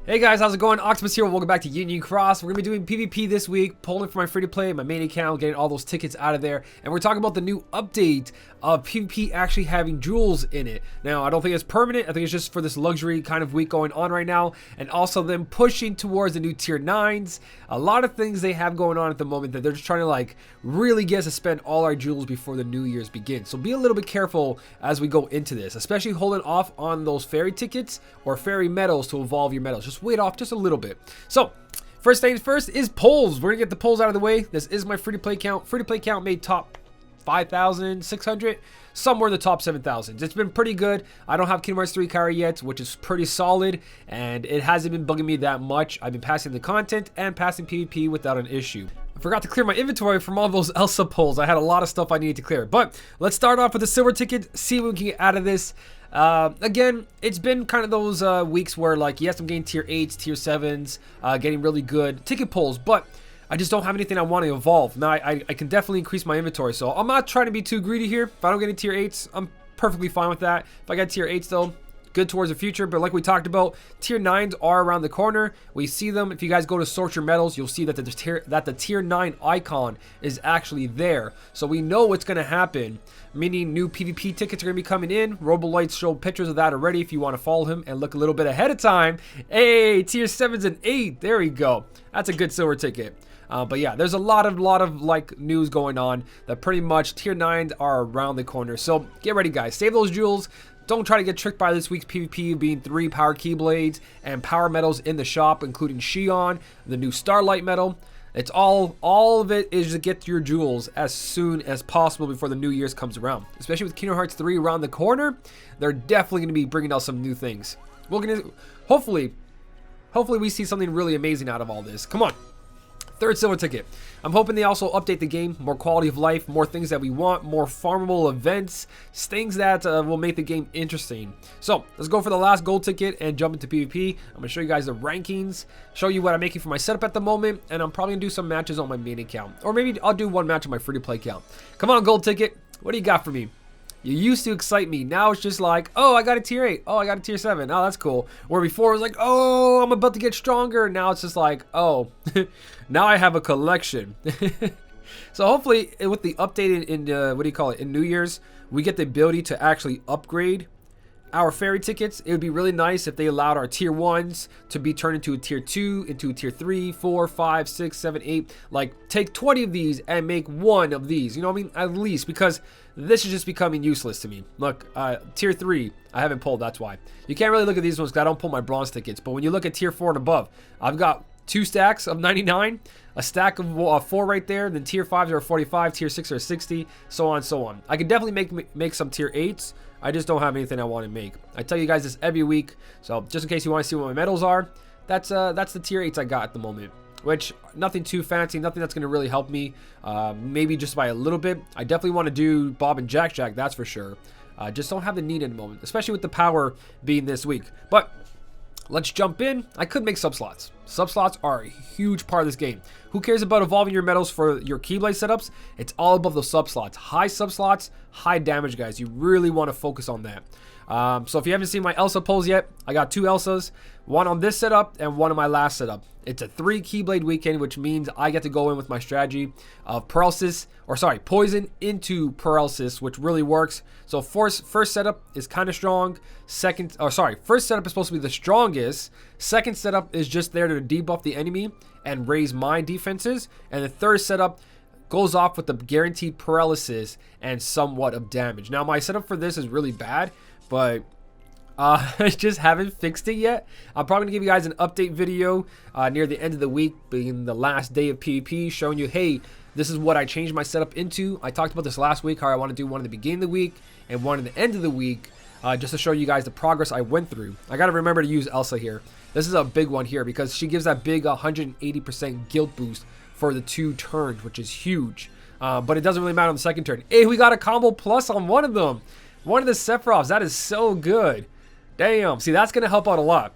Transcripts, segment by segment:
Hey guys, how's it going? Octopus here. Welcome back to Union Cross. We're going to be doing PvP this week, pulling for my free-to-play, my main account, getting all those tickets out of there. And we're talking about the new update of PvP actually having jewels in it. Now, I don't think it's permanent. I think it's just for this luxury kind of week going on right now. And also them pushing towards the new tier 9s. A lot of things they have going on at the moment that they're just trying to like really get us to spend all our jewels before the New Year's begins. So be a little bit careful as we go into this, especially holding off on those fairy tickets or fairy medals to evolve your medals. Just wait off just a little bit. So first things first is polls. We're gonna get the polls out of the way. This is my free-to-play count. Free-to-play count made top 5,600, somewhere in the top 7,000. It's been pretty good. I don't have Kingdom Hearts 3 carry yet, which is pretty solid, and it hasn't been bugging me that much. I've been passing the content and passing PvP without an issue. I forgot to clear my inventory from all those Elsa pulls. I had a lot of stuff I needed to clear, but let's start off with the silver ticket, see what we can get out of this. Again, it's been kind of those weeks where, like, yes, I'm getting tier 8s, tier 7s, getting really good ticket pulls, but I just don't have anything I want to evolve. Now, I can definitely increase my inventory, so I'm not trying to be too greedy here. If I don't get any tier 8s, I'm perfectly fine with that. If I get tier 8s, though, good towards the future. But like we talked about, tier 9s are around the corner. We see them. If you guys go to sort your medals, you'll see that the tier 9 icon is actually there. So we know what's going to happen, meaning new PvP tickets are going to be coming in. Robolites showed pictures of that already if you want to follow him and look a little bit ahead of time. Hey, tier 7s and 8. There we go. That's a good silver ticket. But yeah, there's a lot of like news going on that pretty much tier 9s are around the corner. So get ready, guys. Save those jewels. Don't try to get tricked by this week's PvP being 3 power keyblades and power medals in the shop, including Shion, the new Starlight medal. It's all of it is to get your jewels as soon as possible before the New Year's comes around. Especially with Kingdom Hearts 3 around the corner, they're definitely going to be bringing out some new things. We're gonna hopefully we see something really amazing out of all this. Come on. Third silver ticket. I'm hoping they also update the game, more quality of life, more things that we want, more farmable events, things that will make the game interesting. So let's go for the last gold ticket and jump into PvP. I'm gonna show you guys the rankings, show you what I'm making for my setup at the moment, and I'm probably gonna do some matches on my main account, or maybe I'll do one match on my free-to-play account. Come on, gold ticket. What do you got for me? You used to excite me. Now it's just like, oh, I got a tier 8. Oh, I got a tier 7. Oh, that's cool. Where before it was like, oh, I'm about to get stronger. Now it's just like, oh, now I have a collection. So hopefully with the update in what do you call it, in New Year's, we get the ability to actually upgrade our fairy tickets. It would be really nice if they allowed our tier 1s to be turned into a tier 2, into a tier 3, 4, 5, 6, 7, 8. Like, take 20 of these and make one of these. You know what I mean? At least, because this is just becoming useless to me. Look, tier 3, I haven't pulled, that's why. You can't really look at these ones because I don't pull my bronze tickets. But when you look at tier 4 and above, I've got 2 stacks of 99, a stack of 4 right there, then tier 5s are 45, tier 6 are 60, so on and so on. I could definitely make some tier 8s. I just don't have anything I want to make. I tell you guys this every week, so just in case you want to see what my medals are, that's the tier 8s I got at the moment. Which, nothing too fancy, nothing that's going to really help me, maybe just by a little bit. I definitely want to do Bob and Jack, that's for sure. Just don't have the need at the moment, especially with the power being this week. But let's jump in. I could make sub-slots. Sub-slots are a huge part of this game. Who cares about evolving your medals for your Keyblade setups? It's all above those sub-slots. High sub-slots, high damage, guys. You really want to focus on that. So if you haven't seen my Elsa pulls yet, I got 2 Elsas. One on this setup and one on my last setup. It's a 3 Keyblade weekend, which means I get to go in with my strategy of poison into paralysis, which really works. So first setup is kind of strong. First setup is supposed to be the strongest. Second setup is just there to debuff the enemy and raise my defenses. And the third setup goes off with the guaranteed paralysis and somewhat of damage. Now my setup for this is really bad, but I just haven't fixed it yet. I'm probably gonna give you guys an update video near the end of the week, being the last day of PvP, showing you, hey, this is what I changed my setup into. I talked about this last week, how I want to do one at the beginning of the week and one at the end of the week, just to show you guys the progress I went through. I gotta remember to use Elsa here. This is a big one here because she gives that big 180% guilt boost for the 2 turns, which is huge. But it doesn't really matter on the second turn. Hey, we got a combo plus on one of them. One of the Sephiroths. That is so good. Damn. See, that's going to help out a lot.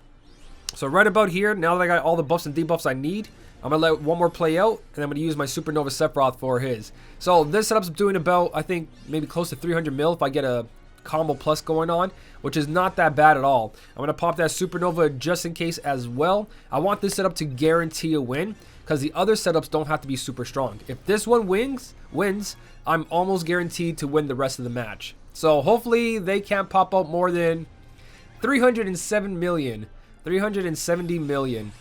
So right about here, now that I got all the buffs and debuffs I need, I'm going to let one more play out, and I'm going to use my Supernova Sephiroth for his. So this setup's doing about, I think, maybe close to 300 mil if I get a combo plus going on, which is not that bad at all. I'm going to pop that Supernova just in case as well. I want this setup to guarantee a win because the other setups don't have to be super strong. If this one wins, I'm almost guaranteed to win the rest of the match. So hopefully they can't pop up more than 307 million, 370 million.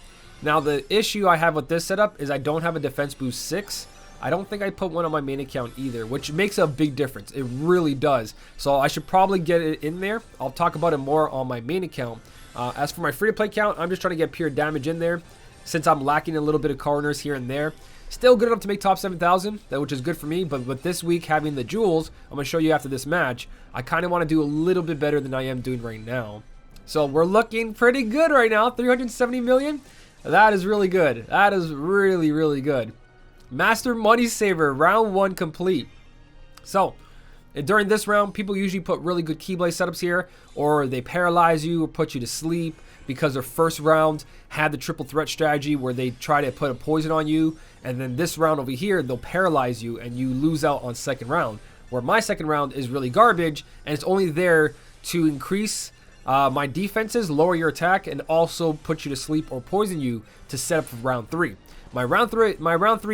Now the issue I have with this setup is I don't have a defense boost 6. I don't think I put one on my main account either, which makes a big difference. It really does. So I should probably get it in there. I'll talk about it more on my main account. As for my free-to-play account, I'm just trying to get pure damage in there since I'm lacking a little bit of corners here and there. Still good enough to make top 7,000, which is good for me. But with this week having the jewels, I'm going to show you after this match, I kind of want to do a little bit better than I am doing right now. So we're looking pretty good right now. 370 million. That is really good. That is really, really good. Master Money Saver, round 1 complete. So, during this round, people usually put really good Keyblade setups here, or they paralyze you or put you to sleep because their first round had the triple threat strategy where they try to put a poison on you, and then this round over here, they'll paralyze you and you lose out on second round. Where my second round is really garbage, and it's only there to increase my defenses, lower your attack, and also put you to sleep or poison you to set up for round 3. My round 3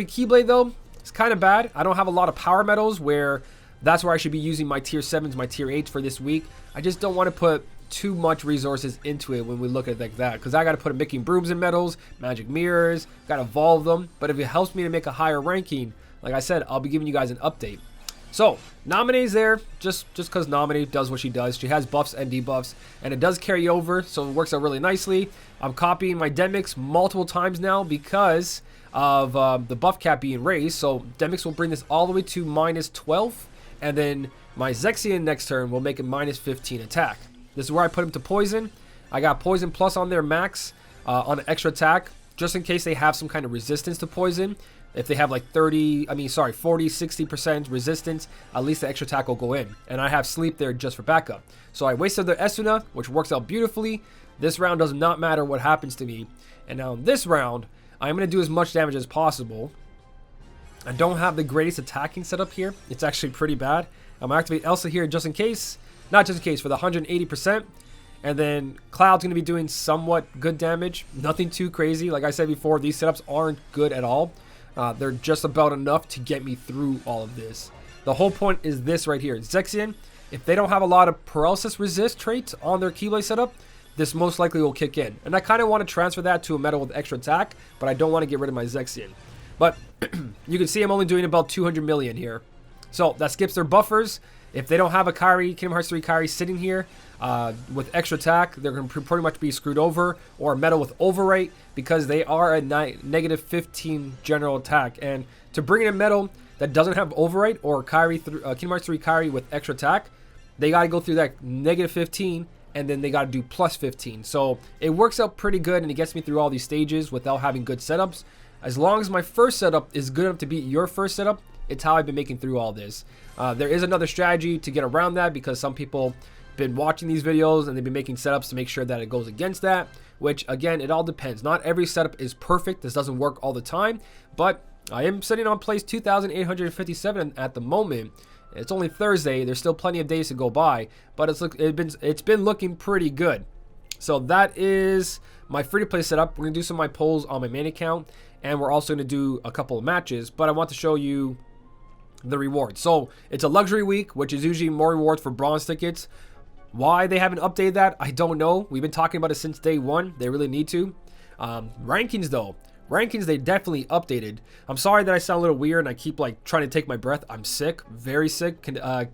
Keyblade though, is kind of bad. I don't have a lot of power medals where that's where I should be using my tier 7s, my tier 8s for this week. I just don't want to put too much resources into it when we look at it like that, because I got to put making brooms and medals, magic mirrors, got to evolve them. But if it helps me to make a higher ranking, like I said, I'll be giving you guys an update. So, Nominee's there, just because Nominee does what she does. She has buffs and debuffs, and it does carry over, so it works out really nicely. I'm copying my Demix multiple times now because of the buff cap being raised. So, Demix will bring this all the way to -12, and then my Zexion next turn will make it -15 attack. This is where I put him to poison. I got poison plus on their max on an extra attack, just in case they have some kind of resistance to poison. If they have like 40, 60% resistance, at least the extra attack will go in. And I have sleep there just for backup. So I wasted their Esuna, which works out beautifully. This round does not matter what happens to me. And now in this round, I'm going to do as much damage as possible. I don't have the greatest attacking setup here. It's actually pretty bad. I'm going to activate Elsa here just in case. Not just in case, for the 180%. And then Cloud's going to be doing somewhat good damage. Nothing too crazy. Like I said before, these setups aren't good at all. They're just about enough to get me through all of this. The whole point is this right here. Zexion, if they don't have a lot of paralysis resist traits on their Keyblade setup, this most likely will kick in. And I kind of want to transfer that to a medal with extra attack, but I don't want to get rid of my Zexion. But you can see I'm only doing about 200 million here. So that skips their buffers. If they don't have a Kairi, Kingdom Hearts 3 Kairi sitting here with extra attack, they're going to pretty much be screwed over, or a medal with overrate, because they are a -15 general attack. And to bring in a medal that doesn't have overrate, or Kairi, Kingdom Hearts 3 Kairi with extra attack, they got to go through that -15, and then they got to do +15. So it works out pretty good, and it gets me through all these stages without having good setups. As long as my first setup is good enough to beat your first setup, it's how I've been making through all this. There is another strategy to get around that, because some people been watching these videos and they've been making setups to make sure that it goes against that, which again, it all depends. Not every setup is perfect. This doesn't work all the time, but I am sitting on place 2,857 at the moment. It's only Thursday. There's still plenty of days to go by, but it's been looking pretty good. So that is my free-to-play setup. We're going to do some of my polls on my main account, and we're also going to do a couple of matches, but I want to show you the rewards. So it's a luxury week, which is usually more rewards for bronze tickets. Why they haven't updated that, I don't know. We've been talking about it since day one. They really need to. Rankings though. Rankings, they definitely updated. I'm sorry that I sound a little weird and I keep like trying to take my breath. I'm sick, very sick.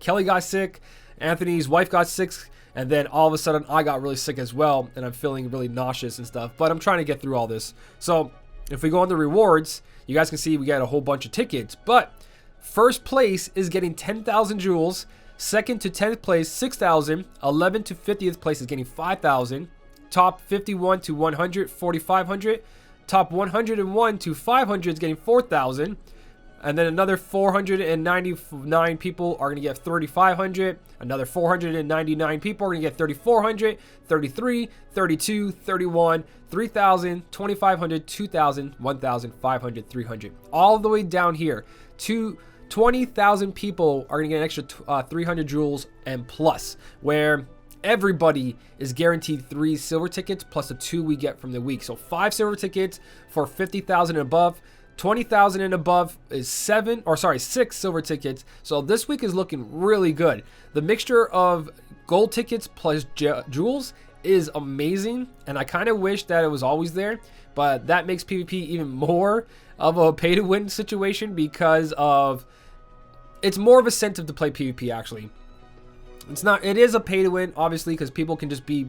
Kelly got sick, Anthony's wife got sick, and then all of a sudden I got really sick as well, and I'm feeling really nauseous and stuff. But I'm trying to get through all this. So if we go on the rewards, you guys can see we got a whole bunch of tickets. But first place is getting 10,000 jewels. Second to 10th place, 6,000. 11th to 50th place is getting 5,000. Top 51 to 100, 4,500. Top 101 to 500 is getting 4,000. And then another 499 people are going to get 3,500. Another 499 people are going to get 3,400, 33, 32, 31, 3,000, 2,500, 2,000, 1,500, 300. All the way down here to 20,000 people are going to get an extra 300 jewels and plus, where everybody is guaranteed 3 silver tickets plus the 2 we get from the week. So 5 silver tickets for 50,000 and above. 20,000 and above is 6 silver tickets. So this week is looking really good. The mixture of gold tickets plus jewels is amazing, and I kind of wish that it was always there, but that makes PvP even more of a pay to win situation, because of it's more of a incentive to play PvP. Actually, it is a pay to win, obviously, because people can just be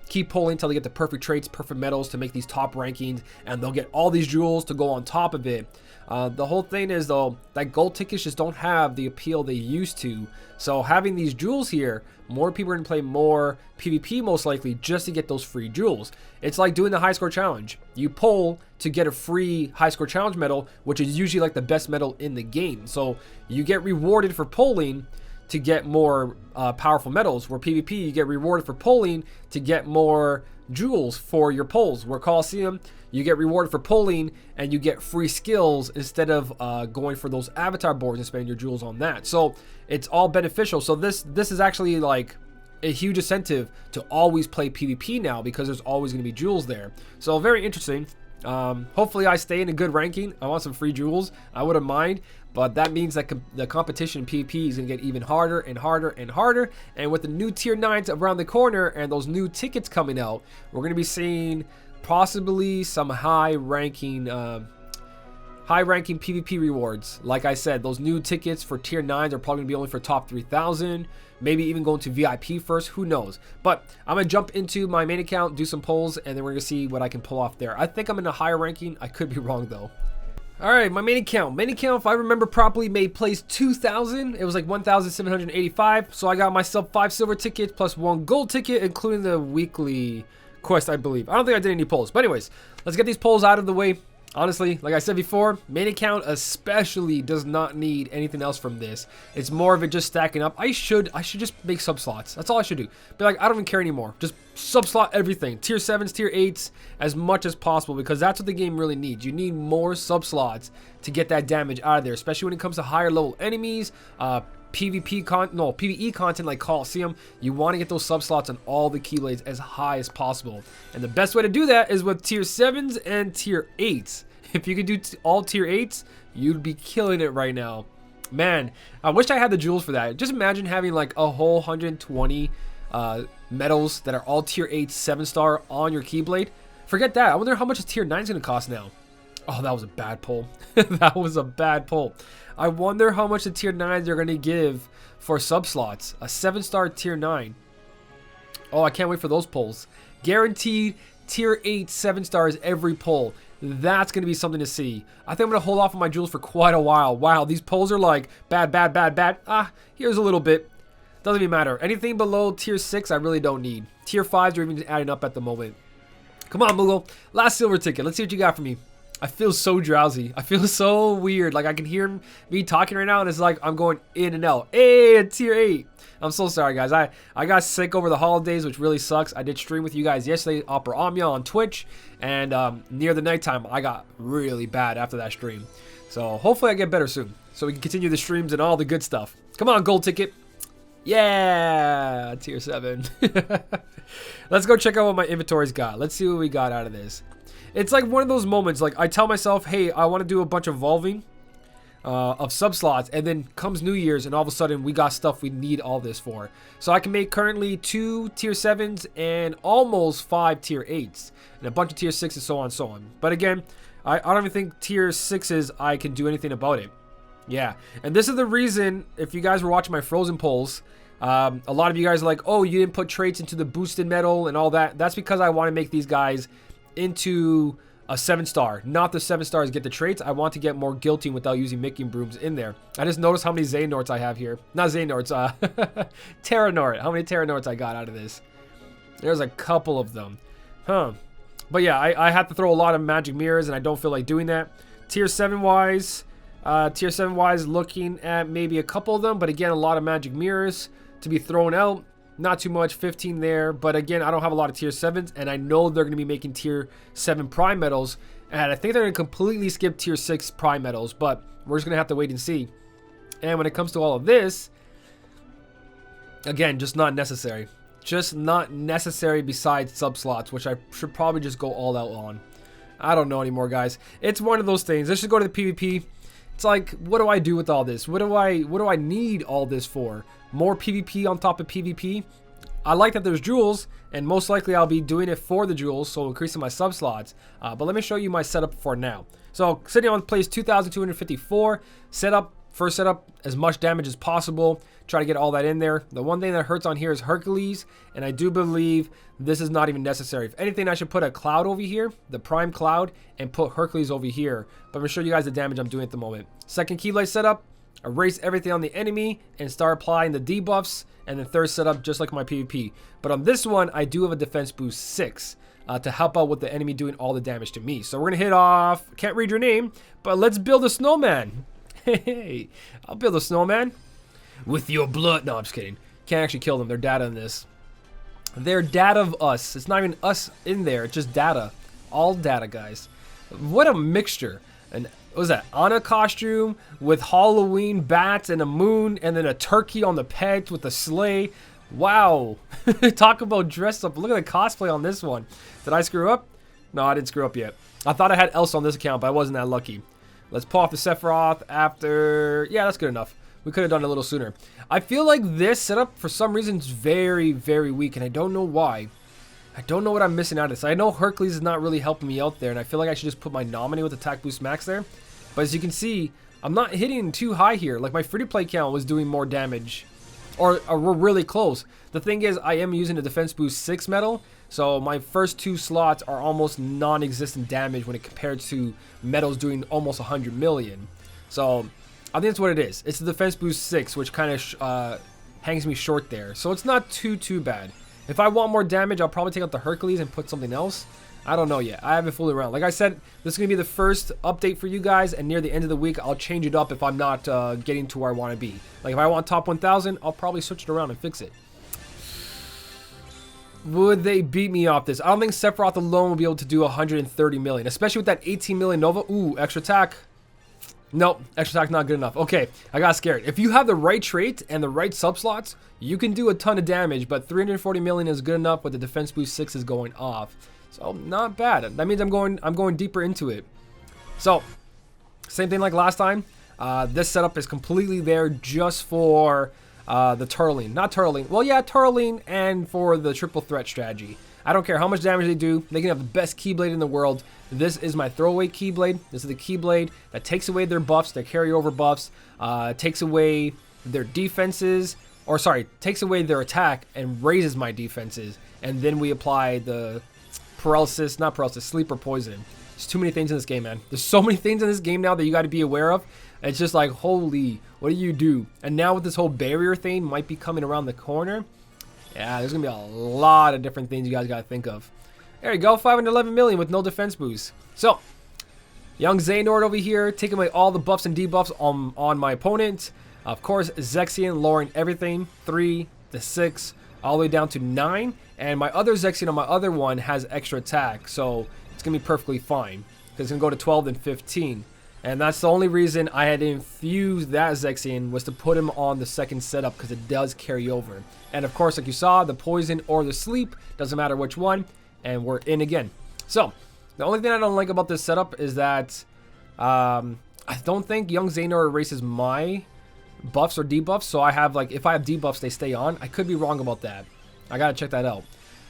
keep pulling until they get the perfect traits, perfect medals to make these top rankings, and they'll get all these jewels to go on top of it. The whole thing is, though, that gold tickets just don't have the appeal they used to. So having these jewels here, more people are going to play more PvP most likely just to get those free jewels. It's like doing the high score challenge. You pull to get a free high score challenge medal, which is usually like the best medal in the game. So you get rewarded for pulling to get more powerful medals, where PvP you get rewarded for pulling to get more jewels for your pulls, where Coliseum you get rewarded for pulling and you get free skills instead of going for those avatar boards and spending your jewels on that. So it's all beneficial. So this is actually like a huge incentive to always play PvP now, because there's always going to be jewels there. So very interesting. Hopefully I stay in a good ranking. I want some free jewels. I wouldn't mind, but that means that the competition in PvP is going to get even harder and harder and harder. And with the new tier 9s around the corner and those new tickets coming out, we're going to be seeing possibly some high ranking PvP rewards. Like I said, those new tickets for tier 9s are probably going to be only for top 3,000. Maybe even going to VIP first, who knows. But I'm going to jump into my main account, do some polls, and then we're going to see what I can pull off there. I think I'm in a higher ranking. I could be wrong, though. All right, my main account. Main account, if I remember properly, made place 2,000. It was like 1,785. So I got myself 5 silver tickets plus 1 gold ticket, including the weekly quest, I believe. I don't think I did any polls. But anyways, let's get these polls out of the way. Honestly, like I said before, main account especially does not need anything else from this. It's more of it just stacking up. I should just make sub slots. That's all I should do. Be like, I don't even care anymore. Just sub slot everything. Tier 7s, tier 8s, as much as possible, because that's what the game really needs. You need more sub slots to get that damage out of there, especially when it comes to higher level enemies, PvE content like Coliseum. You want to get those sub slots on all the keyblades as high as possible. And the best way to do that is with tier 7s and tier 8s. If you could do all tier 8s, you'd be killing it right now. Man, I wish I had the jewels for that. Just imagine having like a whole 120 medals that are all tier 8 7-star on your keyblade. Forget that. I wonder how much a tier 9 is going to cost now. Oh, that was a bad pull. That was a bad pull. I wonder how much the tier 9s are going to give for sub slots. A 7-star tier 9. Oh, I can't wait for those pulls. Guaranteed tier 8 7-stars every pull. That's going to be something to see. I think I'm going to hold off on my jewels for quite a while. Wow, these pulls are like bad, bad, bad, bad. Ah, here's a little bit. Doesn't even matter. Anything below tier 6, I really don't need. Tier 5s are even adding up at the moment. Come on, Moogle. Last silver ticket. Let's see what you got for me. I feel so drowsy. I feel so weird. Like I can hear me talking right now, and it's like I'm going in and out. Hey, tier 8. I'm so sorry, guys. I got sick over the holidays, which really sucks. I did stream with you guys yesterday, Opera Omnia on Twitch, and near the nighttime, I got really bad after that stream. So hopefully I get better soon, so we can continue the streams and all the good stuff. Come on, gold ticket. Yeah, tier 7. Let's go check out what my inventory's got. Let's see what we got out of this. It's like one of those moments, like I tell myself, hey, I want to do a bunch of evolving of sub slots, and then comes New Year's and all of a sudden we got stuff we need all this for. So I can make currently 2 tier 7s and almost 5 tier 8s and a bunch of tier 6s, so on and so on. But again, I don't even think tier 6s I can do anything about it. Yeah, and this is the reason, if you guys were watching my Frozen polls, a lot of you guys are like, oh, you didn't put traits into the boosted medal and all that. That's because I want to make these guys into a 7-star. Not the 7-stars get the traits. I want to get more guilty without using Mickey Brooms in there. I just noticed how many Xehanorts I have here. Not Xehanorts, Terranort. How many Terranorts I got out of this? There's a couple of them. Huh. But yeah, I have to throw a lot of magic mirrors, and I don't feel like doing that. Tier 7 wise, looking at maybe a couple of them, but again, a lot of magic mirrors to be thrown out. Not too much, 15 there, but again, I don't have a lot of tier 7s, and I know they're going to be making tier 7 prime medals, and I think they're going to completely skip tier 6 prime medals, but we're just going to have to wait and see. And when it comes to all of this, again, just not necessary. Just not necessary besides sub-slots, which I should probably just go all out on. I don't know anymore, guys. It's one of those things. Let's just go to the PvP. It's like, what do I do with all this? What do I need all this for? More PvP on top of PvP? I like that there's jewels, and most likely I'll be doing it for the jewels, so increasing my sub-slots. But let me show you my setup for now. So, sitting on place 2,254. First setup, as much damage as possible. Try to get all that in there. The one thing that hurts on here is Hercules, and I do believe this is not even necessary. If anything, I should put a cloud over here, the prime cloud, and put Hercules over here. But I'm going to show you guys the damage I'm doing at the moment. Second Keyblade setup, erase everything on the enemy and start applying the debuffs. And then third setup, just like my PvP. But on this one, I do have a defense boost 6 to help out with the enemy doing all the damage to me. So we're going to hit off, can't read your name, but let's build a snowman. Hey, I'll build a snowman with your blood. No, I'm just kidding. Can't actually kill them. They're data in this. They're data of us. It's not even us in there. It's just data. All data, guys. What a mixture. And what was that? Anna costume with Halloween bats and a moon and then a turkey on the pet with a sleigh. Wow. Talk about dress up. Look at the cosplay on this one. Did I screw up? No, I didn't screw up yet. I thought I had Elsa on this account, but I wasn't that lucky. Let's pull off the Sephiroth after... Yeah, that's good enough. We could have done it a little sooner. I feel like this setup, for some reason, is very, very weak, and I don't know why. I don't know what I'm missing out of this. I know Hercules is not really helping me out there, and I feel like I should just put my nominee with attack boost max there. But as you can see, I'm not hitting too high here. Like, my free-to-play count was doing more damage. Or we're really close. The thing is, I am using a defense boost 6 medal, so my first 2 slots are almost non-existent damage when it compared to medals doing almost 100 million. So I think that's what it is. It's the defense boost 6, which kind of hangs me short there. So it's not too bad. If I want more damage, I'll probably take out the Hercules and put something else. I don't know yet. I haven't fooled around. Like I said, this is going to be the first update for you guys, and near the end of the week, I'll change it up if I'm not getting to where I want to be. Like if I want top 1,000, I'll probably switch it around and fix it. Would they beat me off this? I don't think Sephiroth alone will be able to do 130 million, especially with that 18 million Nova. Ooh, extra attack. Nope, extra attack not good enough. Okay, I got scared. If you have the right trait and the right subslots, you can do a ton of damage, but 340 million is good enough with the defense boost 6 is going off. So not bad. That means I'm going deeper into it. So same thing like last time. This setup is completely there just for the turtling. Not turtling. Well, yeah, turtling and for the triple threat strategy. I don't care how much damage they do. They can have the best Keyblade in the world. This is my throwaway Keyblade. This is the Keyblade that takes away their buffs, their carryover buffs, takes away their defenses, or sorry, takes away their attack and raises my defenses. And then we apply the paralysis, not paralysis, sleep or poison. There's too many things in this game, man. There's so many things in this game now that you got to be aware of. It's just like, holy, what do you do? And now with this whole barrier thing might be coming around the corner. Yeah, there's going to be a lot of different things you guys got to think of. There you go, 511 million with no defense boost. So, young Xehanort over here, taking away all the buffs and debuffs on my opponent. Of course, Zexion lowering everything, 3 to 6, all the way down to 9. And my other Zexion on my other one has extra attack, so it's going to be perfectly fine. Because it's going to go to 12 and 15. And that's the only reason I had infused that Zexion was to put him on the second setup because it does carry over. And of course, like you saw, the poison or the sleep, doesn't matter which one, and we're in again. So, the only thing I don't like about this setup is that I don't think young Xehanort erases my buffs or debuffs. So I have, like, if I have debuffs, they stay on. I could be wrong about that. I gotta check that out.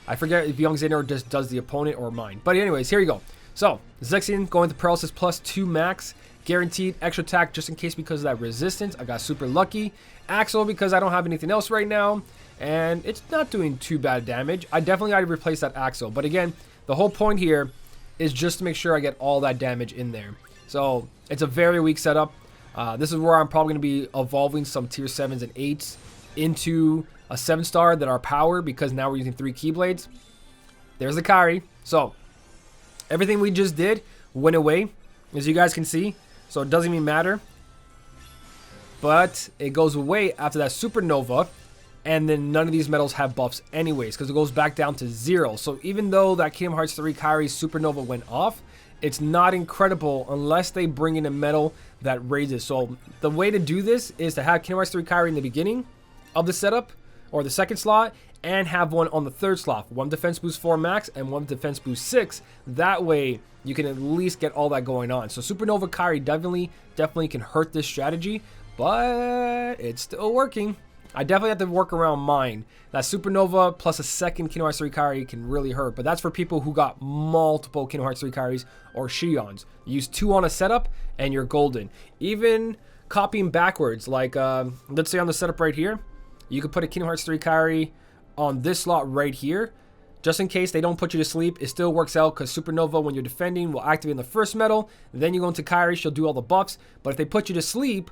I forget if young Xehanort just does the opponent or mine. But anyways, here you go. So, Zexion going to paralysis plus 2 max. Guaranteed extra attack just in case because of that resistance. I got super lucky. Axel because I don't have anything else right now. And it's not doing too bad damage. I definitely got to replace that Axel. But again, the whole point here is just to make sure I get all that damage in there. So, it's a very weak setup. This is where I'm probably going to be evolving some tier 7s and 8s into a 7-star that are power because now we're using 3 Keyblades. There's the Kari. So, everything we just did went away, as you guys can see. So, it doesn't even matter. But it goes away after that Supernova. and then none of these medals have buffs anyways, because it goes back down to 0. So even though that Kingdom Hearts 3 Kairi Supernova went off, it's not incredible unless they bring in a medal that raises. So the way to do this is to have Kingdom Hearts 3 Kairi in the beginning of the setup, or the second slot, and have one on the third slot. One defense boost 4 max and one defense boost 6. That way you can at least get all that going on. So Supernova Kairi definitely can hurt this strategy, but it's still working. I definitely have to work around mine. That Supernova plus a second Kingdom Hearts 3 Kairi can really hurt, but that's for people who got multiple Kingdom Hearts 3 Kairis or Shions. Use 2 on a setup and you're golden. Even copying backwards, like let's say on the setup right here, you could put a Kingdom Hearts 3 Kairi on this slot right here. Just in case they don't put you to sleep, it still works out because Supernova, when you're defending, will activate in the first medal. Then you go into Kairi, she'll do all the buffs. But if they put you to sleep,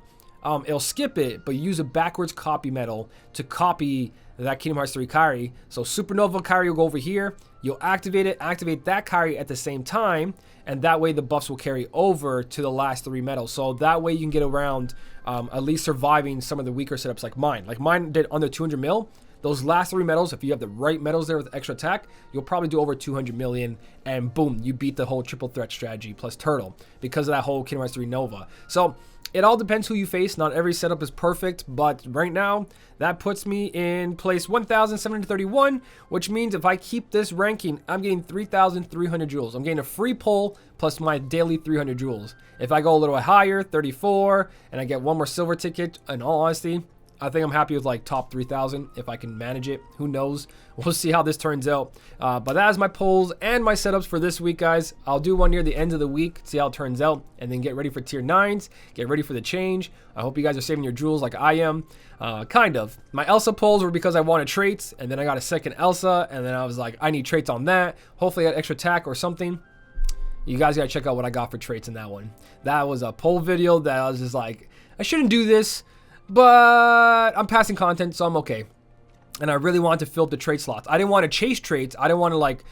it'll skip it, but use a backwards copy medal to copy that Kingdom Hearts 3 Kairi. So Supernova Kairi will go over here. You'll activate it, activate that Kairi at the same time, and that way the buffs will carry over to the last 3 medals. So that way you can get around at least surviving some of the weaker setups like mine. Like mine did under 200 mil. Those last 3 medals, if you have the right medals there with extra attack, you'll probably do over 200 million, and boom, you beat the whole triple threat strategy plus turtle because of that whole Kingdom Hearts 3 Nova. So it all depends who you face. Not every setup is perfect, but right now that puts me in place 1,731, which means if I keep this ranking, I'm getting 3,300 jewels. I'm getting a free pull plus my daily 300 jewels. If I go a little higher, 34, and I get one more silver ticket, in all honesty, I think I'm happy with like top 3,000 if I can manage it. Who knows? We'll see how this turns out. But that is my polls and my setups for this week, guys. I'll do one near the end of the week, see how it turns out, and then get ready for tier 9s, get ready for the change. I hope you guys are saving your jewels like I am. Kind of. My Elsa polls were because I wanted traits, and then I got a second Elsa, and then I was like, I need traits on that. Hopefully I got extra attack or something. You guys gotta check out what I got for traits in that one. That was a poll video that I was just like, I shouldn't do this, but I'm passing content, so I'm okay. And I really wanted to fill up the trait slots. I didn't want to chase traits. I didn't want to like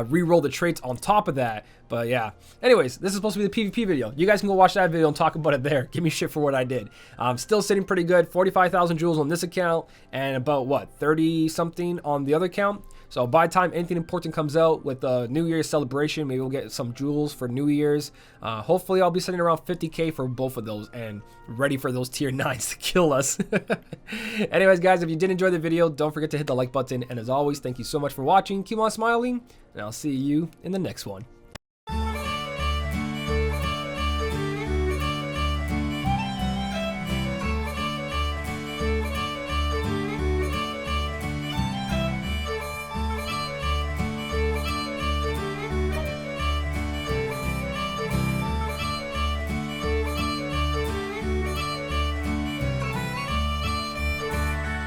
re-roll the traits on top of that. But yeah. Anyways, this is supposed to be the PvP video. You guys can go watch that video and talk about it there. Give me shit for what I did. I'm still sitting pretty good. 45,000 jewels on this account and about what, 30 something on the other account. So by the time anything important comes out with the New Year's celebration, maybe we'll get some jewels for New Year's. Hopefully I'll be sitting around 50k for both of those and ready for those tier 9s to kill us. Anyways, guys, if you did enjoy the video, don't forget to hit the like button. And as always, thank you so much for watching. Keep on smiling, and I'll see you in the next one.